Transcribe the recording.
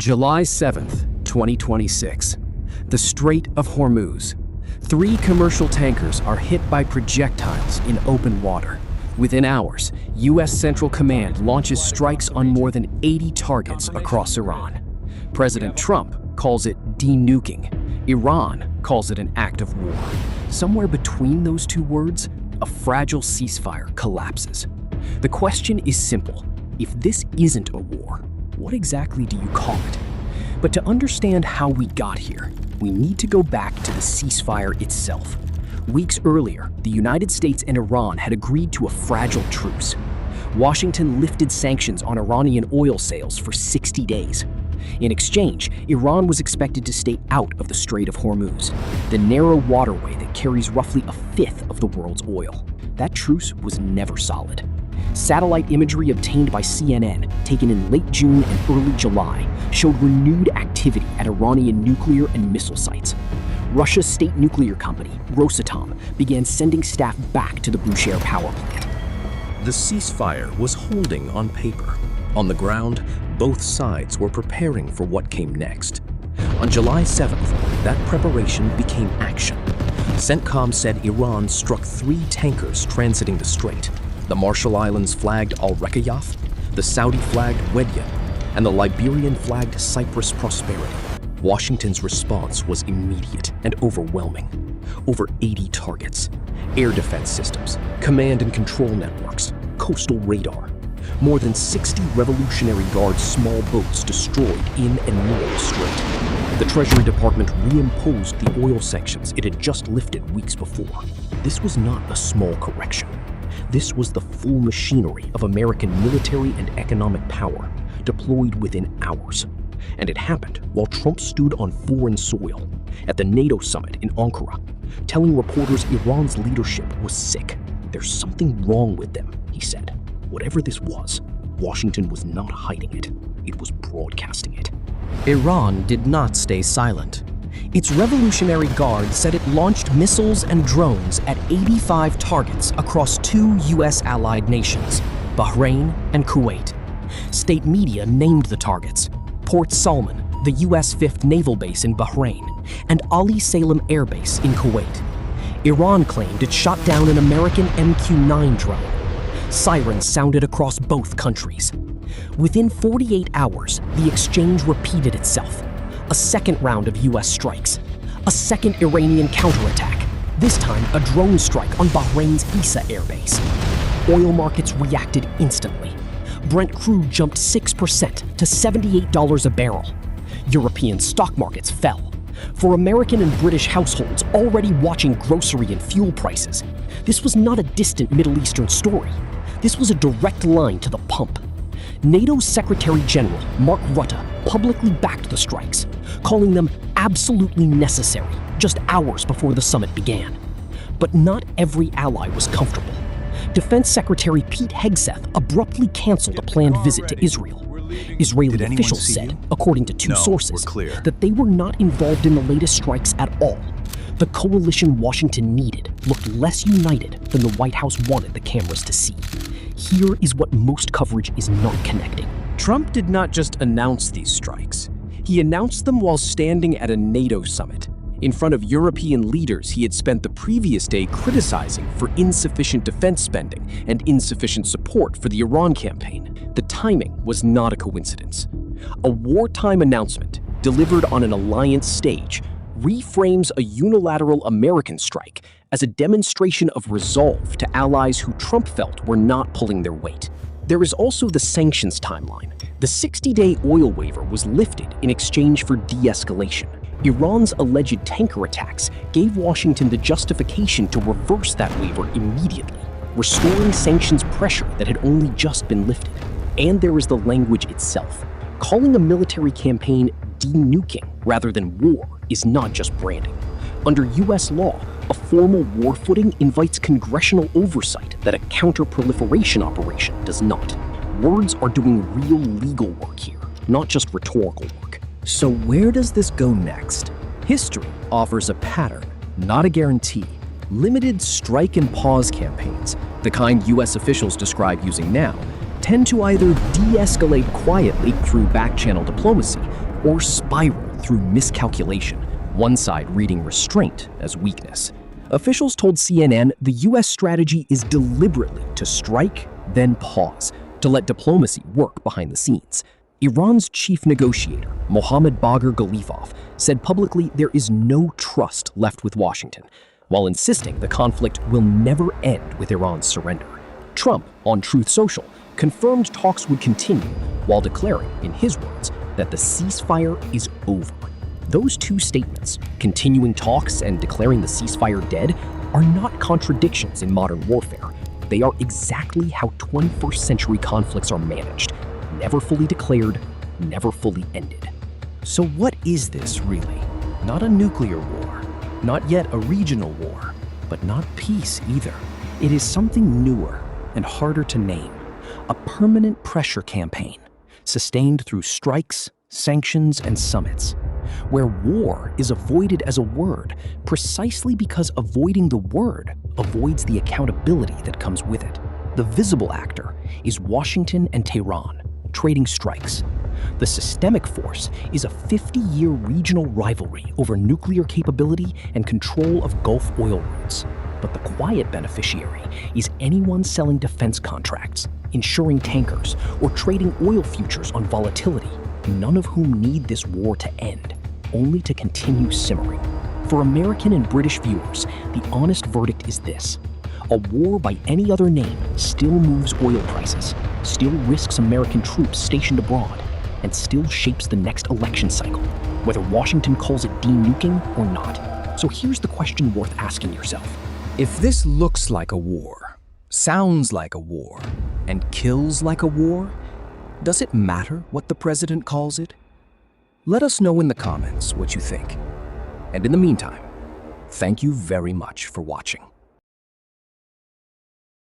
July 7th, 2026. The Strait of Hormuz. 3 commercial tankers are hit by projectiles in open water. Within hours, U.S. Central Command launches strikes on more than 80 targets across Iran. President Trump calls it de-nuking. Iran calls it an act of war. Somewhere between those two words, a fragile ceasefire collapses. The question is simple. If this isn't a war, what exactly do you call it? But to understand how we got here, we need to go back to the ceasefire itself. Weeks earlier, the United States and Iran had agreed to a fragile truce. Washington lifted sanctions on Iranian oil sales for 60 days. In exchange, Iran was expected to stay out of the Strait of Hormuz, the narrow waterway that carries roughly a fifth of the world's oil. That truce was never solid. Satellite imagery obtained by CNN, taken in late June and early July, showed renewed activity at Iranian nuclear and missile sites. Russia's state nuclear company, Rosatom, began sending staff back to the Bushehr power plant. The ceasefire was holding on paper. On the ground, both sides were preparing for what came next. On July 7th, that preparation became action. CENTCOM said Iran struck 3 tankers transiting the strait: the Marshall Islands-flagged Al-Rekayaf, the Saudi-flagged Wedya, and the Liberian-flagged Cyprus Prosperity. Washington's response was immediate and overwhelming. Over 80 targets, air defense systems, command and control networks, coastal radar. More than 60 Revolutionary Guard small boats destroyed in and near the strait. The Treasury Department reimposed the oil sanctions it had just lifted weeks before. This was not a small correction. This was the full machinery of American military and economic power, deployed within hours. And it happened while Trump stood on foreign soil, at the NATO summit in Ankara, telling reporters Iran's leadership was sick. "There's something wrong with them," he said. Whatever this was, Washington was not hiding it. It was broadcasting it. Iran did not stay silent. Its Revolutionary Guard said it launched missiles and drones at 85 targets across 2 U.S. allied nations, Bahrain and Kuwait. State media named the targets: Port Salman, the U.S. 5th Naval Base in Bahrain, and Ali Salem Air Base in Kuwait. Iran claimed it shot down an American MQ-9 drone. Sirens sounded across both countries. Within 48 hours, the exchange repeated itself. A second round of U.S. strikes. A second Iranian counterattack. This time, a drone strike on Bahrain's Issa Air Base. Oil markets reacted instantly. Brent crude jumped 6% to $78 a barrel. European stock markets fell. For American and British households already watching grocery and fuel prices, this was not a distant Middle Eastern story. This was a direct line to the pump. NATO's Secretary General, Mark Rutte, publicly backed the strikes, calling them absolutely necessary just hours before the summit began. But not every ally was comfortable. Defense Secretary Pete Hegseth abruptly canceled a planned visit to Israel. Israeli officials said, according to 2 sources, that they were not involved in the latest strikes at all. The coalition Washington needed looked less united than the White House wanted the cameras to see. Here is what most coverage is not connecting. Trump did not just announce these strikes. He announced them while standing at a NATO summit. In front of European leaders he had spent the previous day criticizing for insufficient defense spending and insufficient support for the Iran campaign. The timing was not a coincidence. A wartime announcement, delivered on an alliance stage, reframes a unilateral American strike as a demonstration of resolve to allies who Trump felt were not pulling their weight. There is also the sanctions timeline. The 60-day oil waiver was lifted in exchange for de-escalation. Iran's alleged tanker attacks gave Washington the justification to reverse that waiver immediately, restoring sanctions pressure that had only just been lifted. And there is the language itself. Calling a military campaign de-nuking rather than war is not just branding. Under U.S. law, a formal war footing invites congressional oversight that a counter-proliferation operation does not. Words are doing real legal work here, not just rhetorical work. So where does this go next? History offers a pattern, not a guarantee. Limited strike and pause campaigns, the kind U.S. officials describe using now, tend to either de-escalate quietly through back-channel diplomacy or spiral through miscalculation, one side reading restraint as weakness. Officials told CNN the U.S. strategy is deliberately to strike, then pause, to let diplomacy work behind the scenes. Iran's chief negotiator, Mohammad Bagher Ghalibaf, said publicly there is no trust left with Washington, while insisting the conflict will never end with Iran's surrender. Trump, on Truth Social, confirmed talks would continue, while declaring, in his words, that the ceasefire is over. Those two statements, continuing talks and declaring the ceasefire dead, are not contradictions in modern warfare. They are exactly how 21st century conflicts are managed. Never fully declared, never fully ended. So what is this really? Not a nuclear war, not yet a regional war, but not peace either. It is something newer and harder to name. A permanent pressure campaign, sustained through strikes, sanctions, and summits, where war is avoided as a word precisely because avoiding the word avoids the accountability that comes with it. The visible actor is Washington and Tehran, trading strikes. The systemic force is a 50-year regional rivalry over nuclear capability and control of Gulf oil routes. But the quiet beneficiary is anyone selling defense contracts, insuring tankers, or trading oil futures on volatility, none of whom need this war to end, only to continue simmering. For American and British viewers, the honest verdict is this: a war by any other name still moves oil prices, still risks American troops stationed abroad, and still shapes the next election cycle, whether Washington calls it de-nuking or not. So here's the question worth asking yourself. If this looks like a war, sounds like a war, and kills like a war, does it matter what the president calls it? Let us know in the comments what you think. And in the meantime, thank you very much for watching.